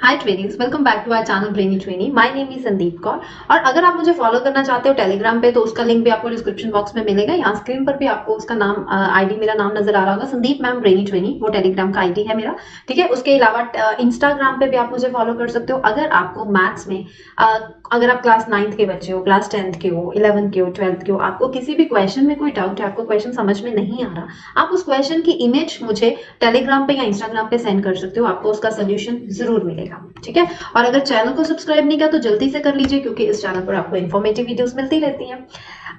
Hi trainings, welcome back to our channel brainy trainee. My name is Sandeep Kaur. और अगर आप मुझे फॉलो करना चाहते हो टेलीग्राम पे तो उसका लिंक भी आपको डिस्क्रिप्शन बॉक्स में मिलेगा। यहाँ स्क्रीन पर भी आपको उसका नाम आईडी मेरा नाम नजर आ रहा होगा, संदीप मैम ब्रेनी ट्रेनी, वो टेलीग्राम का आईडी है मेरा। ठीक है, उसके अलावा इंस्टाग्राम पे भी आप मुझे फॉलो कर सकते हो। अगर आपको मैथ्स में अगर आप क्लास 9th के बच्चे हो, क्लास 10th के हो, 11th के हो, 12th के हो, आपको किसी भी क्वेश्चन में कोई डाउट है, आपको क्वेश्चन समझ में नहीं आ रहा, आप उस क्वेश्चन की इमेज मुझे टेलीग्राम पे या इंस्टाग्राम पे सेंड कर सकते हो, आपको उसका सोल्यूशन जरूर मिलेगा। ठीक है, और अगर चैनल को सब्सक्राइब नहीं किया तो जल्दी से कर लीजिए, क्योंकि इस चैनल पर आपको इन्फॉर्मेटिव वीडियोस मिलती रहती हैं।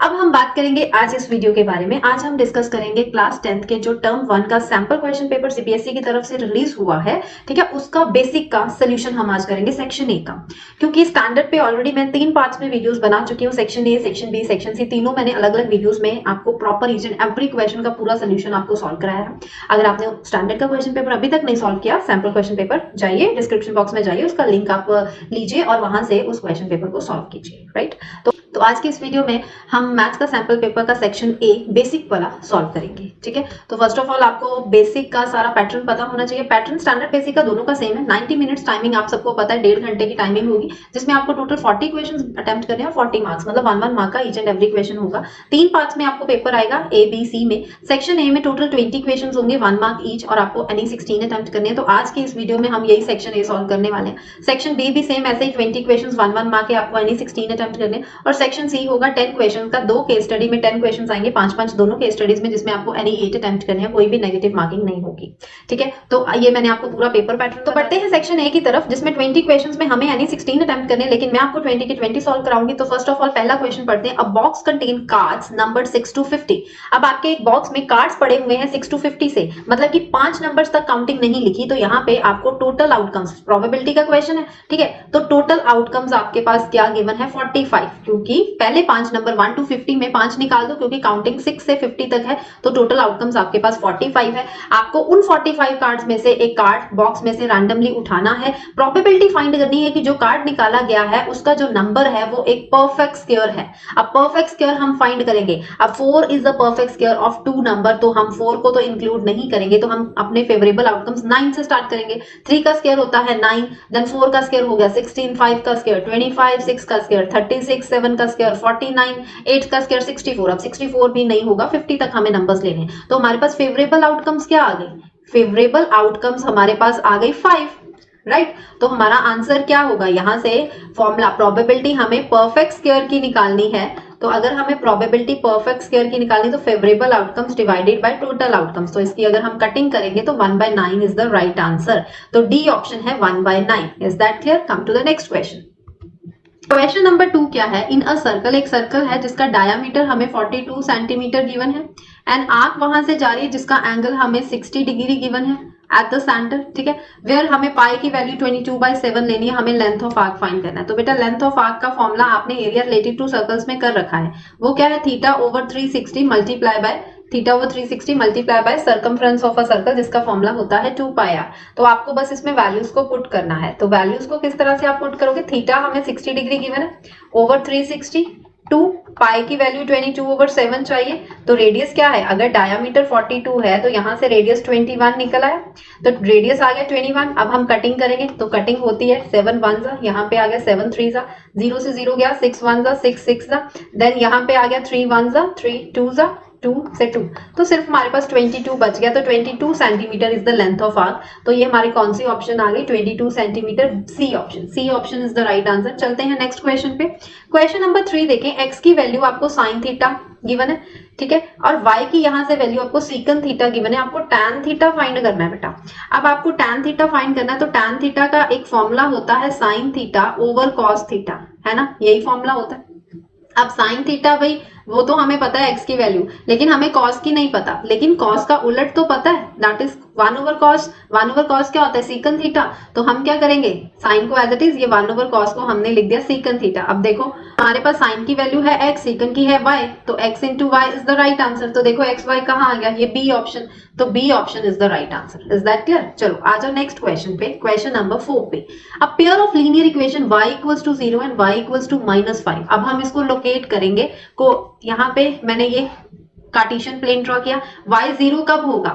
अब हम बात करेंगे आज इस वीडियो के बारे में। आज हम डिस्कस करेंगे क्लास 10th के जो टर्म 1 का सैंपल क्वेश्चन पेपर सीबीएसई की तरफ से रिलीज हुआ है। ठीक है, उसका बेसिक का सोल्यूशन हम आज करेंगे सेक्शन ए का, क्योंकि स्टैंडर्ड पे ऑलरेडी मैं 3 पार्ट्स में वीडियोस बना चुकी हूँ। Section A, section B, section C, तीनों मैंने अलग अलग वीडियोस में आपको proper each and every question का पूरा सोल्यूशन आपको सॉल्व कराया है। अगर आपने स्टैंडर्ड का क्वेश्चन पेपर अभी तक नहीं सॉल्व किया, सैंपल क्वेश्चन पेपर जाइए, डिस्क्रिप्शन बॉक्स में जाइए, उसका लिंक आप लीजिए और वहां से उस क्वेश्चन पेपर को सॉल्व कीजिए। राइट, तो आज के इस वीडियो में हम मैथ्स का सैंपल पेपर का सेक्शन ए बेसिक वाला सॉल्व करेंगे। ठीक है, तो फर्स्ट ऑफ ऑल आपको बेसिक का सारा पैटर्न पता होना चाहिए। पैटर्न स्टैंडर्ड बेसिक का दोनों का सेम है। 90 मिनट्स टाइमिंग आप सबको पता है, 1.5 घंटे की टाइमिंग होगी, जिसमें आपको टोटल 40 क्वेश्चन अटेम्प्ट करने हैं, 40 मार्क्स, मतलब 1 मार्क का ईच एंड एवरी क्वेश्चन होगा। 3 पार्ट्स में आपको पेपर आएगा, ए बी सी में। सेक्शन ए में टोटल 20 क्वेश्चन होंगे, 1 मार्क ईच, और आपको एनी 16 अटेम्प्ट करने हैं। तो आज की इस वीडियो में हम यही सेक्शन ए सॉल्व करने वाले हैं। सेक्शन बी भी सेम ऐसे ही 20 क्वेश्चन 1 मार्क है, आपको एनी 16 अटेम्प्ट करने। और सेक्शन सी होगा 10 क्वेश्चन का, 2 केस स्टडी में 10 क्वेश्चन आएंगे, 5-5 दोनों केस स्टडीज में, जिसमें आपको एनी 8 अटेम्प्ट करने हैं, कोई भी नेगेटिव मार्किंग नहीं होगी। ठीक है, तो ये मैंने आपको पूरा पेपर पैटर्न। तो बढ़ते हैं सेक्शन ए की तरफ, जिसमें 20 क्वेश्चंस में हमें एनी 16 अटेम्प्ट करने हैं, लेकिन मैं आपको 20 के 20 सॉल्व कराऊंगी। तो फर्स्ट ऑफ ऑल पहला क्वेश्चन पढ़ते हैं। अ box contain cards numbered 6 to 50। अब आपके एक बॉक्स में कार्ड्स पड़े हुए हैं 6 to 50 से, मतलब कि 5 नंबर्स तक काउंटिंग नहीं लिखी। तो यहाँ पे आपको टोटल आउटकम्स, प्रोबेबिलिटी का क्वेश्चन है। ठीक है, तो टोटल आउटकम्स आपके पास क्या गिवन है, 45, क्योंकि पहले 5 नंबर 1 to 50 में 5 निकाल दो, क्योंकि काउंटिंग 6 से 50 तक है। तो टोटल आउटकम्स आपके पास 45 है। आपको उन 45 कार्ड्स में से एक कार्ड बॉक्स में से रैंडमली उठाना है। प्रोबेबिलिटी फाइंड करनी है कि जो कार्ड निकाला गया है उसका जो नंबर है वो एक परफेक्ट स्क्वायर है। अब परफेक्ट स्क्वायर हम फाइंड करेंगे। अब 4 is the perfect square of 2 number, तो हम 4 को तो इंक्लूड नहीं करेंगे, तो हम अपने फेवरेबल आउटकम्स 9 से स्टार्ट करेंगे। 3 का स्क्वायर होता है 9, देन 4 का स्क्वायर हो गया 16, 5 का स्क्वायर 25, 6 का स्क्वायर 36, 7 का स्क्वायर 49, 8 का स्क्वायर 64। अब 64 भी नहीं होगा, 50 तक हमें नंबर्स लेने। तो हमारे पास फेवरेबल आउटकम्स क्या आ गई, फेवरेबल आउटकम्स हमारे पास आ गई 5। राइट, तो हमारा आंसर क्या होगा, यहां से फॉर्मूला प्रोबेबिलिटी हमें परफेक्ट स्क्वायर की निकालनी है। तो अगर हमें प्रोबेबिलिटी परफेक्ट स्क्वायर की निकालनी तो favourable outcomes divided by total outcomes, तो इसकी अगर हम कटिंग करेंगे तो 1/9 इज द राइट आंसर। तो डी ऑप्शन है 1/9। Is that clear? Come to the next question. Question number 2 क्या है। इन अ सर्कल, एक सर्कल है जिसका डायामीटर हमें 42 सेंटीमीटर गिवन है, एंड आर्क वहां से जा रही है जिसका एंगल हमें 60 डिग्री गिवन है एट द सेंटर। ठीक है, वेयर हमें पाई की वैल्यू 22/7 लेनी है, हमें लेंथ ऑफ आर्क फाइंड करना है। तो बेटा लेंथ ऑफ आर्क का फॉर्मूला आपने एरिया रिलेटिव टू सर्कल्स में कर रखा है, वो क्या है, theta over 360 multiply by theta over 360 multiply by circumference of a circle, जिसका फॉर्मूला होता है 2πr। तो आपको बस इसमें वैल्यूज को पुट करना है। तो वैल्यूज को किस तरह से आप पुट करोगे, थीटा हमें 60 डिग्री गिवन है, ओवर 360, 2 पाई की वैल्यू 22/7 चाहिए। तो रेडियस क्या है, अगर डायामीटर 42 है तो यहाँ से रेडियस 21 निकल आया, तो रेडियस आ गया 21। अब हम कटिंग करेंगे, तो कटिंग होती है 7 1 जा, यहाँ पे आ गया 7 3 जा, 0 से 0 गया, 6 1 जा, 6 6 जा, देन यहाँ पे आ गया 3 1 जा, 3 2 जा, 2 से 2, तो सिर्फ हमारे पास 22 बच गया। तो 22 centimetre is the length of arc. तो ये हमारी कौन सी ऑप्शन आ गई, 22 centimetre, C option. C option is the right answer. चलते हैं नेक्स्ट क्वेश्चन पे। क्वेश्चन नंबर 3 देखें। एक्स की वैल्यू आपको साइन थीटा गिवन है, ठीक है, और वाई की यहाँ से वैल्यू आपको सीकन थीटा गिवन है। आपको टैन थीटा फाइंड करना है बेटा। अब आपको टैन थीटा फाइंड करना है, तो टैन थीटा का एक फॉर्मूला होता है sine theta over cos theta, है ना, यही फॉर्मूला होता है। अब साइन थीटा भाई वो तो हमें पता है एक्स की वैल्यू, लेकिन हमें कॉस की नहीं पता। लेकिन कॉस का उलट तो पता है, दैट इज 1/cos। 1/cos क्या होता है, सीकन थीटा। तो हम क्या करेंगे, साइन को एज इट इज, ये 1/cos को हमने लिख दिया सीकन थीटा। अब देखो हमारे पास साइन की वैल्यू है x, सीकन की है y, तो x into y is the right answer. तो देखो एक्स वाई कहाँ आ गया, ये बी ऑप्शन। तो B option is the right answer. Is that clear? चलो आ जाओ नेक्स्ट क्वेश्चन पे, क्वेश्चन नंबर 4 पे। A pair of linear equation y equals to 0 and y equals to -5। अब हम इसको लोकेट करेंगे, को यहाँ पे मैंने ये कार्टेशियन प्लेन ड्रॉ किया। y 0 कब होगा,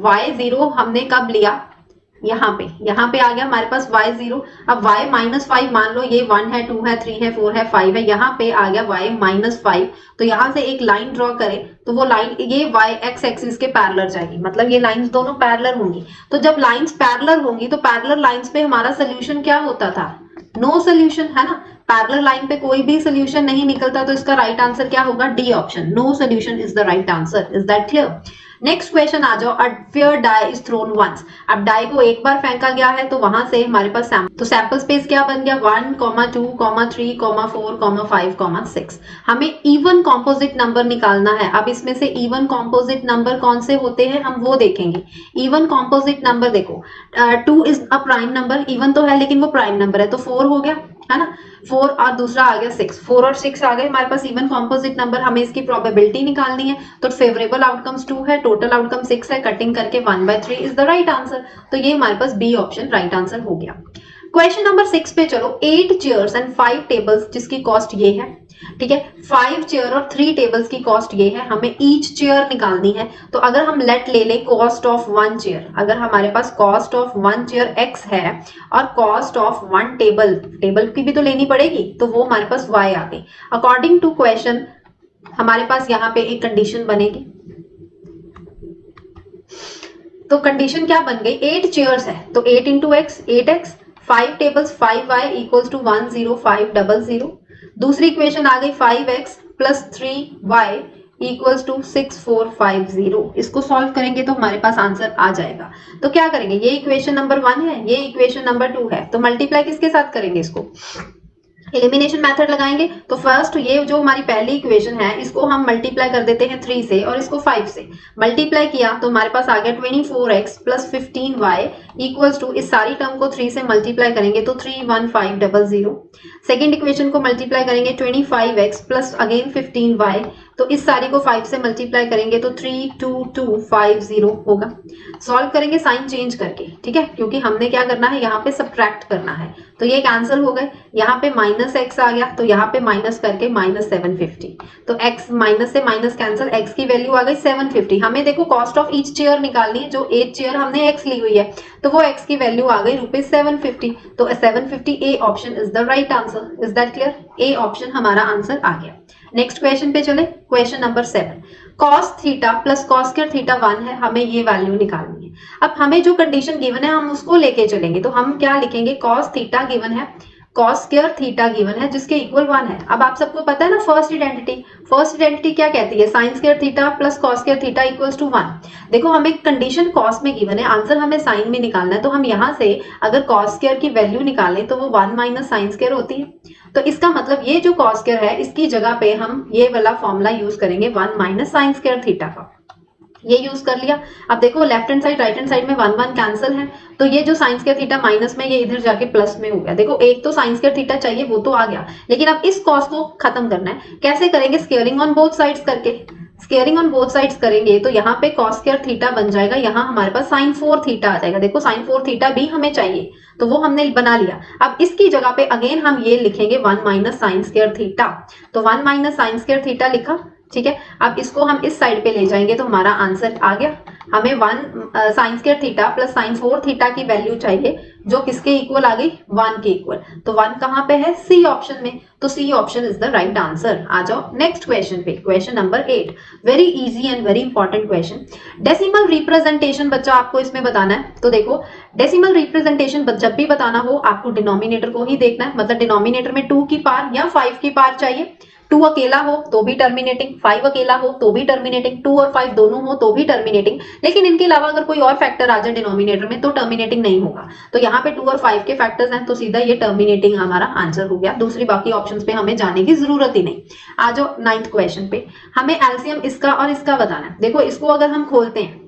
y 0 हमने कब लिया, यहाँ पे आ गया हमारे पास y 0। अब y -5 मान लो, ये 1 है, 2 है, 3 है, 4 है, 5 है, यहाँ पे आ गया y -5। तो यहाँ से एक लाइन ड्रॉ करें तो वो लाइन ये y x एक्सिस के पैरेलल जाएगी, मतलब ये लाइंस दोनों पैरेलल होंगी। तो जब लाइंस पैरेलल होंगी तो पैरेलल लाइंस पे हमारा सोल्यूशन क्या होता था? नो सोल्यूशन, है ना। पैरेलल लाइन पे कोई भी सोल्यूशन नहीं निकलता, तो इसका राइट आंसर क्या होगा? D option, no solution is the right answer. Is that clear? Next question आ जाओ। A fair die is thrown once. अब डाई को एक बार फेंका गया है तो वहां से हमारे पास तो सैंपल स्पेस क्या बन गया? 1, 2, 3, 4, 5, 6। हमें इवन कॉम्पोजिट नंबर निकालना है। अब इसमें से इवन कॉम्पोजिट नंबर कौन से होते हैं हम वो देखेंगे। इवन कॉम्पोजिट नंबर देखो, 2 is a prime number, even तो है लेकिन वो प्राइम नंबर है, तो 4 हो गया, है ना। 4 और दूसरा आ गया 6, 4 और 6 आ गए हमारे पास इवन कॉम्पोजिट नंबर। हमें इसकी प्रोबेबिलिटी निकालनी है, तो फेवरेबल आउटकम्स 2 है, टोटल आउटकम 6 है, कटिंग करके 1/3 इज द राइट आंसर। तो ये हमारे पास बी ऑप्शन राइट आंसर हो गया। क्वेश्चन नंबर 6 पे चलो। 8 चेयर्स एंड 5 टेबल्स जिसकी कॉस्ट ये है, ठीक है। 5 चेयर और 3 टेबल्स की कॉस्ट ये है, हमें ईच चेयर निकालनी है। तो अगर हम लेट ले लें कॉस्ट ऑफ 1 चेयर, अगर हमारे पास कॉस्ट ऑफ 1 चेयर x है और कॉस्ट ऑफ 1 टेबल की भी तो लेनी पड़ेगी, तो वो हमारे पास y आ गई। अकॉर्डिंग टू क्वेश्चन हमारे पास यहाँ पे एक कंडीशन बनेगी। तो कंडीशन क्या बन गई? 8 चेयर्स है तो 8 into x 8x, 5 tables 5y equals to 10500। दूसरी इक्वेशन आ गई 5x plus 3y equals to 6450। इसको सॉल्व करेंगे तो हमारे पास आंसर आ जाएगा। तो क्या करेंगे? ये इक्वेशन नंबर 1 है, ये इक्वेशन नंबर 2 है, तो मल्टीप्लाई किसके साथ करेंगे? इसको एलिमिनेशन मेथड लगाएंगे। तो फर्स्ट ये जो हमारी पहली इक्वेशन है इसको हम मल्टीप्लाई कर देते हैं 3 से और इसको 5 से। मल्टीप्लाई किया तो हमारे पास आ गया 24x plus 15y equals to, इस सारी टर्म को 3 से मल्टीप्लाई करेंगे तो 31500। सेकेंड इक्वेशन को मल्टीप्लाई करेंगे 25x प्लस अगेन 15y, तो इस सारी को 5 से मल्टीप्लाई करेंगे तो 32250 होगा। सॉल्व करेंगे साइन चेंज करके, ठीक है, क्योंकि हमने क्या करना है यहाँ पे सब्ट्रैक्ट करना है। तो ये कैंसिल हो गए, यहाँ पे माइनस एक्स आ गया तो यहाँ पे माइनस करके -750। तो एक्स माइनस से माइनस कैंसिल, एक्स की वैल्यू आ गई 750। हमें देखो कॉस्ट ऑफ ईच चेयर निकालनी है, जो 8 चेयर हमने एक्स ली हुई है तो वो एक्स की वैल्यू आ गई ₹750। तो 750 A option is the right answer. Is that clear? A option हमारा आंसर आ गया। नेक्स्ट क्वेश्चन पे चले। Question number 7। Cos theta plus cos square theta 1 है, हमें ये वैल्यू निकालनी है। अब हमें जो कंडीशन गिवन है हम उसको लेके चलेंगे। तो हम क्या लिखेंगे? कॉस थीटा गिवन है, कॉस स्क्वायर थीटा गिवन है जिसके इक्वल 1 है। अब आप सबको पता है ना फर्स्ट आइडेंटिटी क्या कहती है? Sine square theta plus cos square theta equals to 1। देखो हमें कंडीशन कॉस में गिवन है, आंसर हमें साइन में निकालना है। तो हम यहाँ से अगर कॉस स्क्वायर की वैल्यू निकालें तो वो 1 माइनस साइन स्क्वायर होती है। तो इसका मतलब ये जो कॉस स्क्वायर है इसकी जगह पे हम ये वाला फॉर्मूला यूज करेंगे 1 माइनस साइन स्क्वायर थीटा का। ये यूज कर लिया। अब देखो left hand side right hand side में 1 कैंसिल है, तो ये जो साइन स्क्वायर थीटा माइनस में ये इधर जाके प्लस में हो गया। देखो एक तो साइन स्क्वायर थीटा चाहिए वो तो आ गया, लेकिन अब इस कॉस को खत्म करना है। कैसे करेंगे? स्क्वेयरिंग ऑन बोथ साइड्स करके। स्क्वेयरिंग ऑन बोथ साइड्स करेंगे तो यहाँ पे कॉस स्क्वायर थीटा बन जाएगा, यहाँ हमारे पास साइन 4 थीटा आ जाएगा। देखो साइन 4 थीटा भी हमें चाहिए तो वो हमने बना लिया। अब इसकी जगह पे अगेन हम ये लिखेंगे 1 माइनस साइन स्क्वायर थीटा। तो 1 माइनस साइन स्क्वायर थीटा लिखा, ठीक है। अब इसको हम इस साइड पे ले जाएंगे तो हमारा आंसर आ गया। हमें 1 sign square theta plus sign 4 theta की वैल्यू चाहिए जो किसके इक्वल आ गई? 1 के इक्वल। तो 1 कहाँ पे है? सी ऑप्शन में। तो C option is the right answer. आ जाओ नेक्स्ट क्वेश्चन पे। Question number 8, very easy and very important question. Decimal representation बच्चा आपको इसमें बताना है। तो देखो डेसिमल रिप्रेजेंटेशन जब भी बताना हो आपको डिनोमिनेटर को ही देखना है, मतलब डिनोमिनेटर में 2 की पावर या 5 की पावर चाहिए। 2 अकेला हो तो भी टर्मिनेटिंग, 5 अकेला हो तो भी टर्मिनेटिंग, 2 और 5 दोनों हो तो भी टर्मिनेटिंग। लेकिन इनके अलावा अगर कोई और फैक्टर आ जाए डिनोमिनेटर में तो टर्मिनेटिंग नहीं होगा। तो यहाँ पे 2 और 5 के फैक्टर्स हैं तो सीधा ये टर्मिनेटिंग हमारा आंसर हो गया। दूसरी बाकी ऑप्शंस पे हमें जाने की जरूरत ही नहीं। आ जाओ 9th क्वेश्चन पे। हमें एलसीएम इसका और इसका बताना है। देखो इसको अगर हम खोलते हैं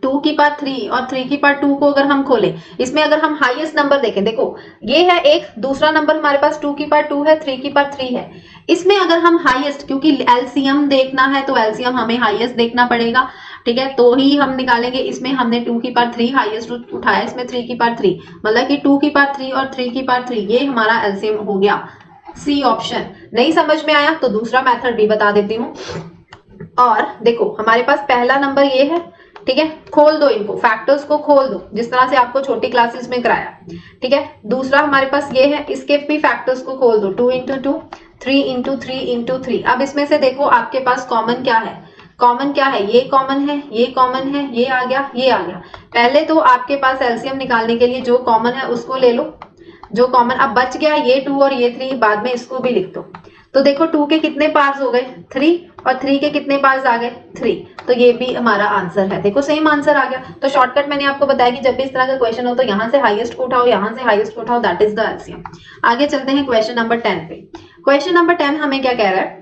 2 की पावर 3 और 3 की पावर 2 को अगर हम खोलें, इसमें अगर हम हाईएस्ट नंबर देखें, देखो ये है एक, दूसरा नंबर हमारे पास 2 की पावर 2 है, 3 की पावर 3 है। इसमें अगर हम हाईएस्ट, क्योंकि एलसीएम देखना है तो एलसीएम हमें हाईएस्ट देखना पड़ेगा, ठीक है, तो ही हम निकालेंगे। इसमें हमने 2 की पावर 3 हाईएस्ट उठाया, इसमें 3 की पावर 3, मतलब कि 2 की पावर 3 और 3 की पावर 3 ये हमारा एलसीएम हो गया। C option. नहीं समझ में आया तो दूसरा मेथड भी बता देती हूँ। और देखो हमारे पास पहला नंबर ये है, ठीक है, खोल दो इनको, फैक्टर्स को खोल दो जिस तरह से आपको छोटी क्लासेस में कराया। ठीक है, दूसरा हमारे पास ये है, इसके भी फैक्टर्स को खोल दो, 2 इंटू 2, 3 इंटू 3 इंटू 3। अब इसमें से देखो आपके पास कॉमन क्या है, कॉमन क्या है, ये कॉमन है, ये कॉमन है, ये आ गया, ये आ गया। पहले तो आपके पास एलसीएम निकालने के लिए जो कॉमन है उसको ले लो, जो कॉमन अब बच गया ये 2 और ये 3, बाद में इसको भी लिख दो। तो देखो 2 के कितने पार्ट्स हो गए 3, और 3 के कितने पार्ट्स आ गए 3, तो ये भी हमारा आंसर है। देखो सेम आंसर आ गया। तो शॉर्टकट मैंने आपको बताया कि जब भी इस तरह का क्वेश्चन हो तो यहाँ से हाईएस्ट को उठाओ, यहाँ से हाईएस्ट को उठाओ, दैट इज द एलसीएम। आगे चलते हैं क्वेश्चन नंबर 10 पे। क्वेश्चन नंबर 10 हमें क्या कह रहा है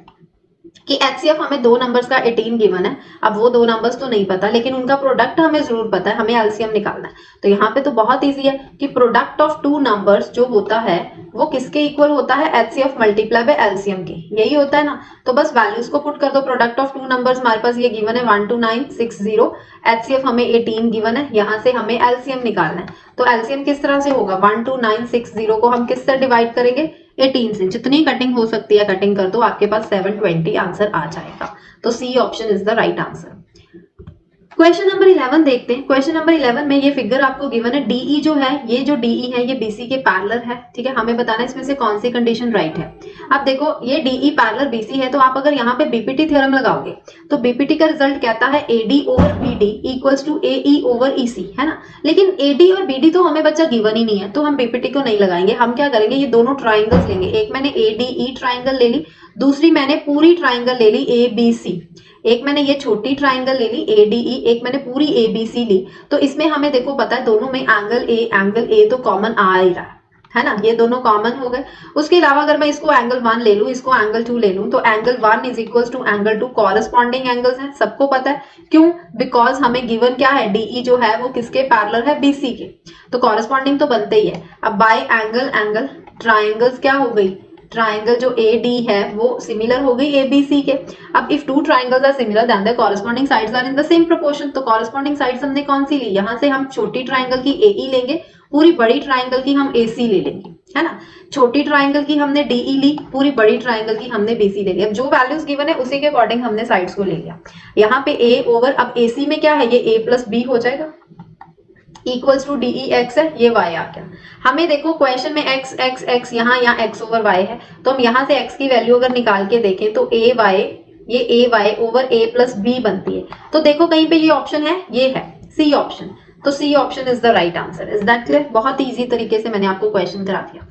कि एचसीएफ हमें दो नंबर्स का 18 गिवन है। अब वो दो नंबर्स तो नहीं पता, लेकिन उनका प्रोडक्ट हमें जरूर पता है, हमें एलसीएम निकालना है। तो यहाँ पे तो बहुत इजी है कि प्रोडक्ट ऑफ टू नंबर्स जो होता है वो किसके इक्वल होता है, एचसीएफ मल्टीप्लाई बाय एलसीएम के, यही होता है ना। तो बस वैल्यूज को पुट कर दो, प्रोडक्ट ऑफ टू नंबर्स हमारे पास ये गिवन है 12960, एचसीएफ हमें 18 गिवन है, यहाँ से हमें एलसीएम निकालना है। तो एलसीएम किस तरह से होगा, 12960 को हम किससे डिवाइड करेंगे, 18 से। जितनी कटिंग हो सकती है कटिंग कर दो, आपके पास 720 आंसर आ जाएगा। तो C option is the right answer. Question number 11 देखते हैं। क्वेश्चन नंबर 11 में ये फिगर आपको गिवन है, डीई जो है, ये जो डीई है ये बीसी के पैरेलल है। ठीक है, हमें बताना है इसमें से कौन सी कंडीशन राइट है। अब देखो ये डीई पैरेलल बीसी है, तो आप अगर यहाँ पे बीपीटी थ्योरम लगाओगे तो बीपीटी का रिजल्ट कहता है AD over BD equals to AE over EC, है ना। लेकिन एडी और बीडी तो हमें बच्चा गिवन ही नहीं है, तो हम बीपीटी को नहीं लगाएंगे। हम क्या करेंगे, ये दोनों ट्राइंगल्स लेंगे, एक मैंने एडीई ट्राइंगल ले ली, दूसरी मैंने पूरी ट्राइंगल ले ली एबीसी, एक मैंने ये छोटी ट्राइंगल ले ली एडीई, एक मैंने पूरी एबीसी ली। तो इसमें हमें देखो पता है दोनों में एंगल ए तो कॉमन आ ही रहा है ना, ये दोनों कॉमन हो गए। उसके अलावा अगर मैं इसको एंगल 1 ले लूं, इसको एंगल 2 ले लूं, तो angle 1 is equal to angle 2 corresponding angles हैं, सबको पता है। क्यों, बिकॉज हमें गिवन क्या है, डीई जो है वो किसके पैरेलल है, बीसी के, तो कॉरेस्पॉन्डिंग तो बनते ही है। अब बाय एंगल एंगल ट्राइंगल्स क्या हो गई, ट्राइंगल जो AD है वो सिमिलर हो गई ABC के। अब if two triangles are similar then the corresponding sides are in the same proportion. तो कॉरेस्पॉन्डिंग साइड्स हमने कौन सी ली, यहाँ से हम छोटी ट्राइंगल की AE लेंगे, पूरी बड़ी ट्राइंगल की हम AC ले लेंगे, है ना। छोटी ट्राइंगल की हमने DE ली, पूरी बड़ी ट्राइंगल की हमने BC ले लिया। अब जो वैल्यूज गिवन है उसी के अकॉर्डिंग हमने साइड्स को ले लिया। यहाँ पे A ओवर, अब AC में क्या है, ये A प्लस B हो जाएगा, इक्वल्स टू डीई एक्स है, ये वाई आ गया। हमें देखो क्वेश्चन में एक्स एक्स एक्स यहाँ एक्स ओवर वाई है, तो हम यहाँ से एक्स की वैल्यू अगर निकाल के देखें तो ए वाई, ये ए वाई ओवर ए प्लस बी बनती है। तो देखो कहीं पे ये ऑप्शन है, ये है सी ऑप्शन, तो C option is the right answer. Is that clear? बहुत इजी तरीके से मैंने आपको क्वेश्चन करा दिया।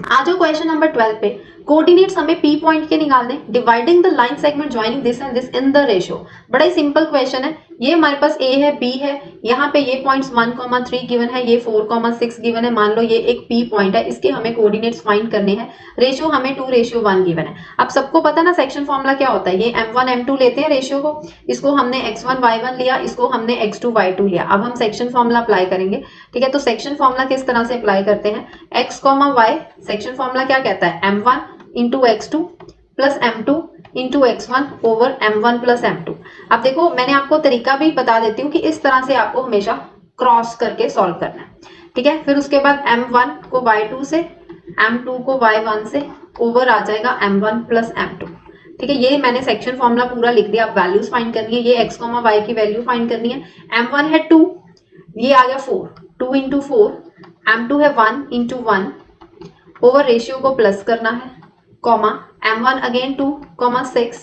आ जाओ क्वेश्चन नंबर 12 पे। कोऑर्डिनेट्स हमें पी पॉइंट के निकालने, dividing the line segment joining this and this in the ratio. बड़ा ही सिंपल क्वेश्चन है। ये हमारे पास ए है, बी है, यहाँ पे ये पॉइंट्स 1,3 गिवन है, ये 4,6 गिवन है। मान लो ये एक पी पॉइंट है, इसके हमें कोऑर्डिनेट्स फाइंड करने हैं। रेशियो हमें 2:1 गिवन है। अब सबको पता ना सेक्शन फॉर्मूला क्या होता है, ये m1 m2 लेते हैं रेशियो को, इसको हमने x1 y1 लिया, इसको हमने x2 y2 लिया। अब हम सेक्शन फॉर्मूला अप्लाई करेंगे। ठीक है, तो सेक्शन फॉर्मूला किस तरह से अप्लाई करते हैं, x, y, सेक्शन फॉर्मूला क्या कहता है, m1 into x2 plus m2 into x1 over m1 plus m2। अब देखो मैंने आपको तरीका भी बता देती हूँ कि इस तरह से आपको हमेशा क्रॉस करके सॉल्व करना है। ठीक है, फिर उसके बाद m1 को y2 से, m2 को y1 से, ओवर आ जाएगा m1 प्लस m2। ठीक है, ये मैंने सेक्शन फॉर्मूला पूरा लिख दिया। अब वैल्यूज फाइंड करनी है, ये x, y की वैल्यू फाइंड करनी है। m1 है 2, ये आ गया 4, 2 इंटू 4, m2 है 1 इंटू 1, ओवर रेशियो को प्लस करना है, कॉमा m1 अगेन 2, 6,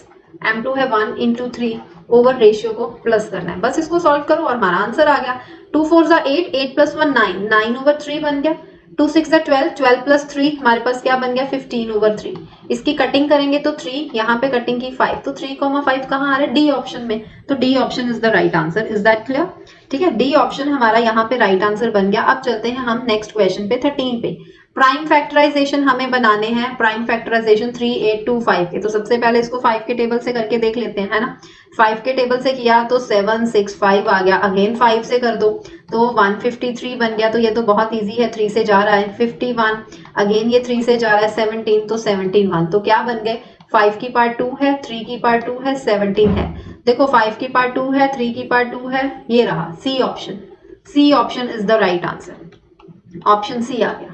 m2 है 1 इंटू 3, ओवर रेशियो को प्लस करना है। बस इसको सॉल्व करो और हमारा आंसर आ गया। 2 4 8, 8 प्लस 1 9, 9 ओवर 3 बन गया। 2 6 12, 12 प्लस 3 हमारे पास क्या बन गया, 15 ओवर 3। इसकी कटिंग करेंगे तो 3, यहाँ पे कटिंग की 5, तो 3,5 कहाँ आ रहा है, डी ऑप्शन में। तो D option is the right answer. Is that clear? ठीक है, डी ऑप्शन हमारा यहाँ पे राइट आंसर बन गया। अब चलते हैं हम नेक्स्ट क्वेश्चन पे, 13 पे। प्राइम फैक्टराइजेशन हमें बनाने हैं, प्राइम फैक्टराइजेशन 3 8 2 5 के। तो सबसे पहले इसको 5 के टेबल से करके देख लेते हैं, है ना। 5 के टेबल से किया तो 7 6 5 आ गया, अगेन 5 से कर दो तो 153 बन गया। तो ये तो बहुत इजी है, 3 से जा रहा है 51, अगेन ये 3 से जा रहा है 17, तो 17 1। तो क्या बन गए, 5 की पार्ट 2 है, 3 की पार्ट 2 है, 17 है। देखो 5 की पार्ट 2 है, 3 की पार्ट 2 है, ये रहा C option. C option is the right answer, option C आ गया।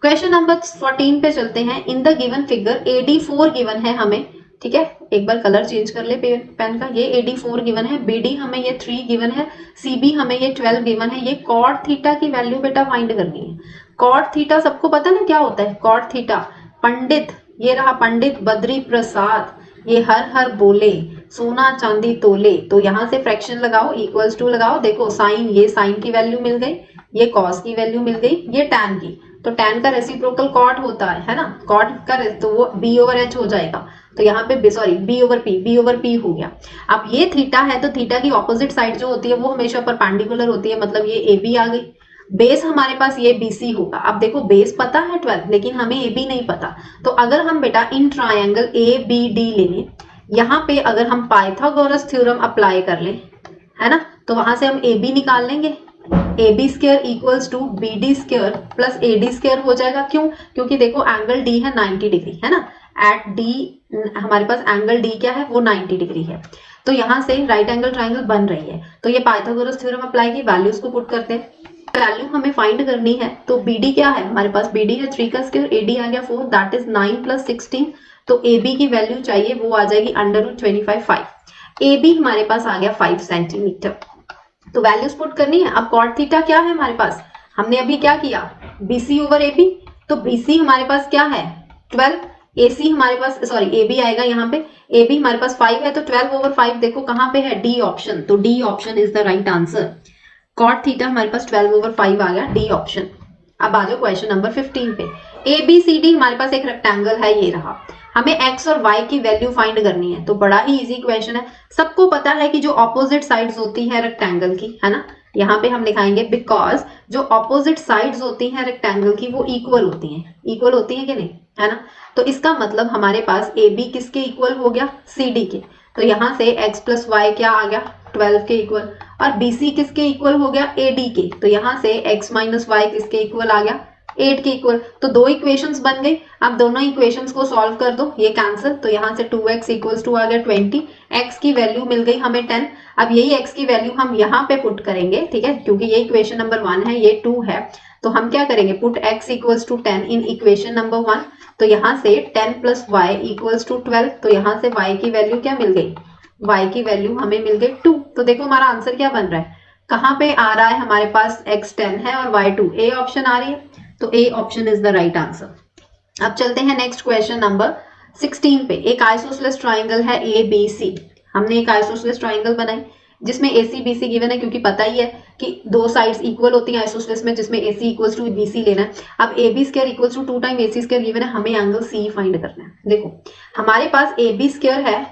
क्वेश्चन नंबर 14 पे चलते हैं। In the given figure AD4 given है हमें, ठीक है, एक बार कलर चेंज कर ले पेन का। ये AD4 गिवन है, BD हमें ये 3 गिवन है, CB हमें ये 12 गिवन है। ये कॉट थीटा की वैल्यू बेटा फाइंड करनी है। कॉट थीटा सबको पता ना क्या होता है, कॉट थीटा पंडित, ये रहा पंडित बद्री प्रसाद, ये हर हर बोले, सोना चांदी तोले। तो यहाँ से फ्रैक्शन लगाओ, इक्वल्स टू लगाओ, देखो साइन, ये साइन की वैल्यू मिल गई, ये कॉस की वैल्यू मिल गई, ये टैन की। तो टैन का रेसिप्रोकल कॉट होता है ना, कॉट का तो वो B/H हो जाएगा। तो यहाँ पे सॉरी B/P हो गया। अब ये थीटा है, तो थीटा की ऑपोजिट साइड जो होती है वो हमेशा परपेंडिकुलर होती है, मतलब ये AB आ गई। बेस हमारे पास ये BC होगा। अब देखो बेस पता है 12, लेकिन हमें AB नहीं पता। तो अगर हम बेटा इन ट्रायंगल ABD ले लें, यहाँ पे अगर हम पाइथागोरस थ्योरम अप्लाई कर लें, है ना, तो वहां से हम AB निकाल लेंगे। AB square equals to BD square plus AD square हो जाएगा। क्यों? क्योंकि देखो एंगल D है 90 डिग्री, है ना, एट D हमारे पास एंगल D क्या है, वो 90 डिग्री है। तो यहाँ से राइट एंगल ट्राइंगल बन रही है। तो ये पाइथागोरस थ्योरम अप्लाई की वैल्यूज को पुट करते हैं। वैल्यू हमें फाइंड करनी है, तो BD क्या है हमारे पास, BD है 3 का स्क्वायर, AD आ गया 4, दैट इज 9 प्लस 16। तो AB की वैल्यू चाहिए, वो आ जाएगी √25 5। AB हमारे पास आ गया 5 सेंटीमीटर। तो वैल्यूज पुट करनी है। अब कॉट थीटा क्या है हमारे पास, हमने अभी क्या किया, BC/AB। तो BC हमारे पास क्या है 12, AC हमारे पास सॉरी AB आएगा यहाँ पे, AB हमारे पास 5 है, तो 12/5 देखो कहाँ पे है, D ऑप्शन। तो D option is the right answer. Cot theta हमारे पास 12/5 आ गया, D ऑप्शन। अब आ जाओ क्वेश्चन नंबर 15 पे। ABCD हमारे पास एक रेक्टेंगल है, ये रहा। हमें x और y की वैल्यू फाइंड करनी है। तो बड़ा ही इजी क्वेश्चन है। सबको पता है कि जो ऑपोजिट साइड्स होती है रेक्टेंगल की, है ना, यहाँ पे हम लिखाएंगे बिकॉज जो ऑपोजिट साइड्स होती हैं रेक्टेंगल की वो इक्वल होती हैं। इक्वल होती हैं कि नहीं, है ना। तो इसका मतलब हमारे पास AB किसके इक्वल हो गया, CD के। तो यहाँ से x प्लस वाई क्या आ गया, 12 के इक्वल। और BC किसके इक्वल हो गया, AD के। तो यहाँ से x माइनस वाई किसके इक्वल आ गया, 8 के इक्वल। तो दो इक्वेशंस बन गई। अब दोनों इक्वेशंस को सॉल्व कर दो, ये कैंसिल। तो यहाँ से 2x इक्वल्स टू आ गया 20, x की वैल्यू मिल गई हमें 10। अब यही x की वैल्यू हम यहाँ पे पुट करेंगे, ठीक है, क्योंकि ये इक्वेशन नंबर 1 है, ये 2 है। तो हम क्या करेंगे, put x equals to 10 in equation number 1। तो यहाँ से 10 प्लस वाई इक्वल्स टू 12। तो यहाँ से y की वैल्यू क्या मिल गई, y की वैल्यू हमें मिल गई 2। तो देखो हमारा आंसर क्या बन रहा है, कहाँ पे आ रहा है हमारे पास, x 10 है और y 2, A ऑप्शन आ रही है। तो A option is the right answer. अब चलते हैं नेक्स्ट क्वेश्चन नंबर 16 पे। एक आइसोसेलेस ट्राइंगल है ABC। हमने एक आइसोसेलेस ट्राइंगल बनाई जिसमें AC BC गिवन है, क्योंकि पता ही है कि दो साइड्स इक्वल होती हैं आइसोसेलेस में, जिसमें AC इक्वल्स टू BC लेना है। अब AB square equals to 2 time AC square given है, हमें एंगल C फाइंड करना है। देखो हमारे पास AB स्क्वायर है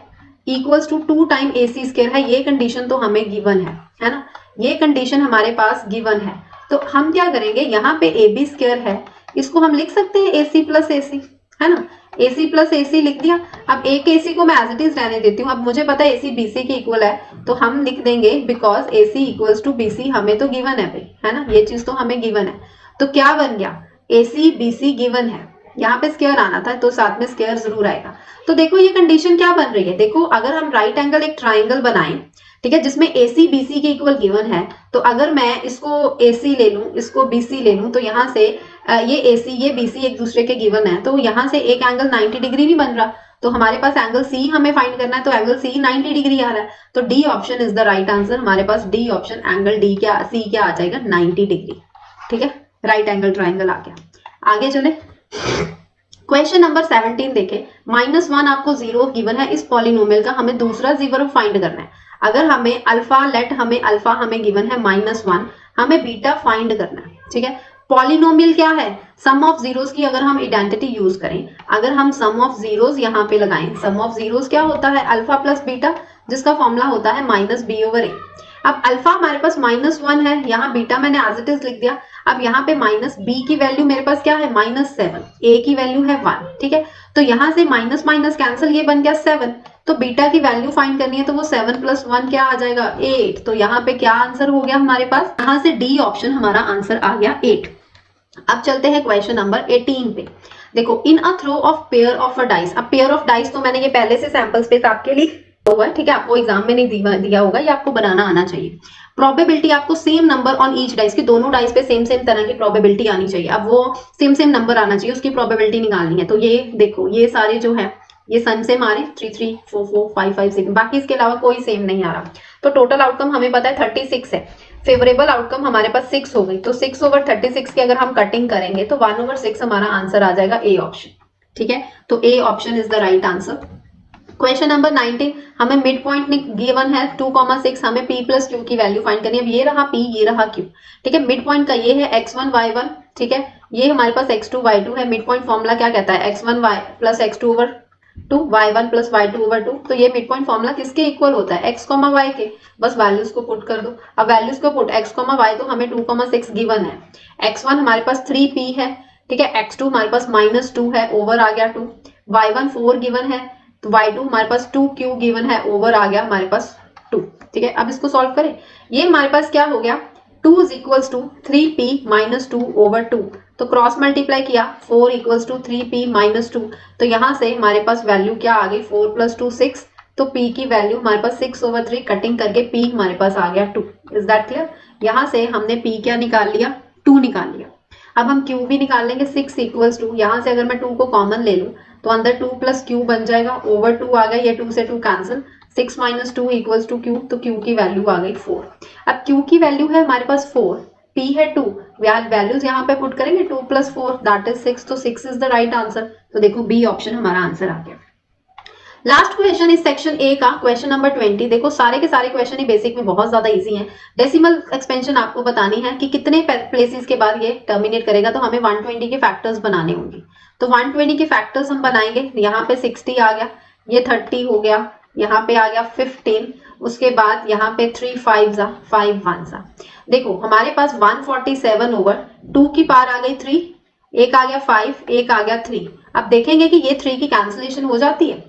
equals to 2 time AC square है, ये कंडीशन तो हमें गिवन है ना, ये कंडीशन हमारे पास गिवन है। तो हम क्या करेंगे, यहाँ पे AB स्क्वायर है, इसको हम लिख सकते हैं AC प्लस AC, है ना, AC प्लस AC लिख दिया। अब एक AC को मैं एज इट इज रहने देती हूँ। अब मुझे पता है AC BC के इक्वल है, तो हम लिख देंगे because AC equals to BC हमें तो गिवन है भाई, है ना, ये चीज तो हमें गिवन है। तो क्या बन गया, AC BC गिवन है, यहाँ पे स्क्वायर आना था तो साथ में स्क्वायर जरूर आएगा। तो देखो ये कंडीशन क्या बन रही है, देखो अगर हम राइट एंगल एक ट्राइंगल बनाएं, ठीक है, जिसमें AC BC के इक्वल गिवन है, तो अगर मैं इसको AC ले लूं, इसको BC ले लूं, तो यहाँ से ये AC ये BC एक दूसरे के गिवन है, तो यहाँ से एक एंगल 90 डिग्री नहीं बन रहा। तो हमारे पास एंगल C हमें फाइंड करना है, तो एंगल C 90 डिग्री आ रहा है। तो D option is the right answer. हमारे पास D ऑप्शन एंगल C क्या आ जाएगा, 90 डिग्री। ठीक है, राइट एंगल ट्राइंगल आ गया। आगे चले, क्वेश्चन नंबर 17 देखें। -1 आपको 0 गिवन है, इस पॉलिनोमियल का हमें दूसरा जीरो फाइंड करना है। अगर हमें अल्फा हमें गिवन है -1, हमें बीटा फाइंड करना है। ठीक है, पॉलिनोमियल क्या है, सम ऑफ जीरोस की अगर हम आइडेंटिटी यूज करें, अगर हम सम ऑफ जीरोस यहाँ पे लगाएं, सम ऑफ जीरोस क्या होता है, अल्फा प्लस बीटा, जिसका फॉर्मूला होता है -b/a। अब अल्फा हमारे पास -1 है, यहाँ बीटा मैंने एज इट इज लिख दिया। अब यहाँ पे -b की वैल्यू मेरे पास क्या है, -7, a की वैल्यू है 1। ठीक है, तो यहाँ से माइनस माइनस कैंसिल, ये बन गया 7। तो बीटा की वैल्यू फाइंड करनी है, तो वो 7 + 1 क्या आ जाएगा, 8। तो यहाँ पे क्या आंसर हो गया हमारे पास, यहाँ से डी ऑप्शन हमारा आंसर आ गया 8। अब चलते हैं क्वेश्चन नंबर 18 पे। देखो, in a throw of pair of a dice. अब पेयर ऑफ डाइस तो मैंने ये पहले से सैंपल स्पेस आपके लिए हुआ है, ठीक है, आपको एग्जाम में नहीं दिया होगा, ये आपको बनाना आना चाहिए। प्रोबेबिलिटी आपको same number on each dice की, दोनों डाइस पे सेम सेम तरह की प्रोबेबिलिटी आनी चाहिए। अब वो सेम सेम नंबर आना चाहिए, उसकी प्रोबेबिलिटी निकालनी है। तो ये देखो, ये सारे जो है ये सेम आ रही 3 3 4 4 5 5 6, बाकी इसके अलावा कोई सेम नहीं आ रहा। तो टोटल आउटकम हमें पता है 36 है, फेवरेबल आउटकम हमारे पास 6 हो गई। तो 6/36 की अगर हम कटिंग करेंगे तो 1/6 हमारा आंसर आ जाएगा ए ऑप्शन। ठीक है, तो A option is the right answer. Question number 19, हमें मिड पॉइंट गिवन है 2,6, हमें p प्लस क्यू की वैल्यू फाइंड करनी है। अब ये रहा p, ये रहा q। ठीक है, मिड पॉइंट का ये है x1 y1। ठीक है, ये हमारे पास x2 y2 है। मिड पॉइंट फॉर्मूला क्या कहता है, x1 y plus x2 over 2, y1 plus y2 over 2। तो ये मिड पॉइंट फॉर्मूला किसके इक्वल होता है, x, y के। बस वैल्यूज को पुट कर दो। अब वैल्यूज को पुट, x, y तो हमें 2,6 गिवन है, x1 हमारे पास 3p है। ठीक है, x2 हमारे पास -2 है, ओवर आ गया 2, y1 4 गिवन है, तो y2 हमारे पास 2q गिवन है, ओवर आ गया हमारे पास 2। ठीक है, अब इसको सॉल्व करें। ये हमारे पास क्या हो गया, 2 is equals to 3p minus 2 over 2। तो क्रॉस मल्टीप्लाई किया, 4 इक्वल्स टू 3p माइनस 2। तो यहां से हमारे पास वैल्यू क्या आ गई, 4 प्लस 2 6। तो p की वैल्यू हमारे पास 6/3, कटिंग करके p हमारे पास आ गया 2। Is that clear. यहां से हमने p क्या निकाल लिया, 2 निकाल लिया। अब हम q भी निकाल लेंगे, 6 इक्वल्स टू, यहां से अगर मैं 2 को कॉमन ले लूं तो अंदर 2 प्लस q बन जाएगा, ओवर 2 आ गया, ये 2 से 2 cancel, 6 minus 2 equals to q। तो q की वैल्यू आ गई 4। अब q की वैल्यू है हमारे पास 4, p है 2, वैल्यूज यहाँ पे पुट करेंगे, 2 प्लस 4 दैट इज 6। तो 6 इज द राइट आंसर। तो देखो बी ऑप्शन हमारा आंसर आ गया। लास्ट क्वेश्चन इस सेक्शन ए का, क्वेश्चन नंबर 20। देखो सारे के सारे क्वेश्चन ही बेसिक में बहुत ज्यादा इजी हैं। डेसिमल एक्सपेंशन आपको बतानी है कि कितने प्लेसेस के बाद ये टर्मिनेट करेगा, तो हमें 120 के फैक्टर्स बनाने होंगे। तो 120 के फैक्टर्स हम बनाएंगे। यहाँ पे 60 आ गया, ये 30 हो गया, यहाँ पे आ गया 15, उसके बाद यहाँ पे 3 5 5 1। देखो हमारे पास 147 ओवर 2 की पार आ गई 3, एक आ गया 5, एक आ गया 3। अब देखेंगे कि ये 3 की कैंसिलेशन हो जाती है।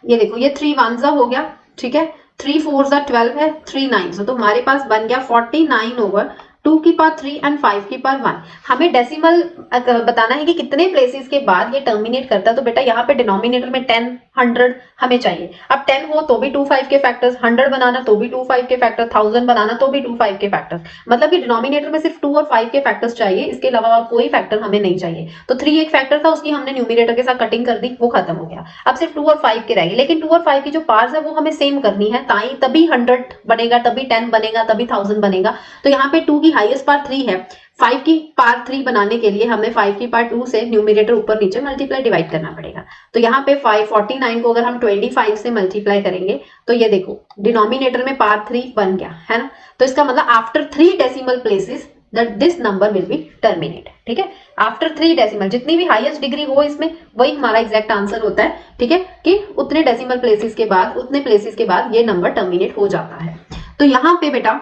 ये देखो ये 3 1 हो गया, ठीक है, 3 4 12 है, 3 9, तो हमारे पास बन गया 49 ओवर 2 की पावर 3 एंड 5 की पावर 1। हमें डेसिमल बताना है कि कितने प्लेसेस के बाद ये टर्मिनेट करता है। तो बेटा यहाँ पे डिनोमिनेटर में 10 100 हमें चाहिए। अब 10 हो तो भी 2 5 के फैक्टर्स, 100 बनाना तो भी 2 5 के फैक्टर, 1000 बनाना तो भी 2 5 के फैक्टर्स। मतलब कि डिनोमिनेटर में सिर्फ 2 और 5 के फैक्टर्स चाहिए, इसके अलावा और कोई फैक्टर हमें नहीं चाहिए। तो 3 एक फैक्टर था, उसकी हमने न्यूमिनेटर के साथ कटिंग कर दी, वो खत्म हो गया। अब सिर्फ 2 और 5 के रहेंगे, लेकिन 2 और 5 की जो पार्स है वो हमें सेम करनी है, तभी 100 बनेगा, तभी 10 बनेगा, तभी 1000 बनेगा। तो यहाँ पे 2 की हाईएस्ट पावर 3 है, 5 की पावर 3 बनाने के लिए हमें 5 की पावर 2 से न्यूमिनेटर ऊपर नीचे मल्टीप्लाई डिवाइड करना पड़ेगा। तो यहाँ पे 549 को अगर हम 25 से मल्टीप्लाई करेंगे तो ये देखो डिनोमिनेटर में पावर 3 बन गया है ना। तो इसका मतलब after 3 decimal places that this number will be terminate। ठीक है, आफ्टर 3 डेसिमल, जितनी भी हाईएस्ट डिग्री हो इसमें वही हमारा एग्जैक्ट आंसर होता है। ठीक है, कि उतने डेसिमल प्लेसेस के बाद, उतने प्लेसेस के बाद ये नंबर टर्मिनेट हो जाता है। तो यहाँ पे बेटा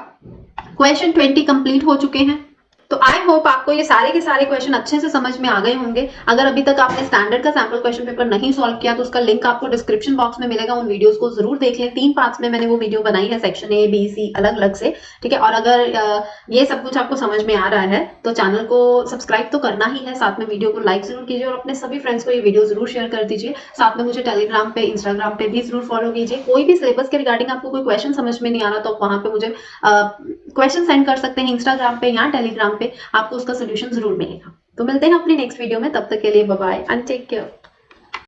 क्वेश्चन 20 कंप्लीट हो चुके हैं। तो आई होप आपको ये सारे के सारे क्वेश्चन अच्छे से समझ में आ गए होंगे। अगर अभी तक आपने स्टैंडर्ड का सैंपल क्वेश्चन पेपर नहीं सॉल्व किया तो उसका लिंक आपको डिस्क्रिप्शन बॉक्स में मिलेगा, उन वीडियोस को जरूर देख लें। 3 पार्ट्स में मैंने वो वीडियो बनाई है, सेक्शन ए बी सी अलग अलग से। ठीक है, और अगर ये सब कुछ आपको समझ में आ रहा है तो चैनल को सब्सक्राइब तो करना ही है, साथ में वीडियो को लाइक जरूर कीजिए और अपने सभी फ्रेंड्स को ये वीडियो जरूर शेयर कर दीजिए। साथ में मुझे टेलीग्राम पे, इंस्टाग्राम पे भी जरूर फॉलो कीजिए। कोई भी सिलेबस के रिगार्डिंग आपको कोई क्वेश्चन समझ में नहीं आ रहा तो आप वहां पे मुझे क्वेश्चन सेंड कर सकते हैं, इंस्टाग्राम पे या टेलीग्राम पे, आपको उसका सोल्यूशन जरूर मिलेगा। तो मिलते हैं अपनी नेक्स्ट वीडियो में, तब तक के लिए bye bye and take care.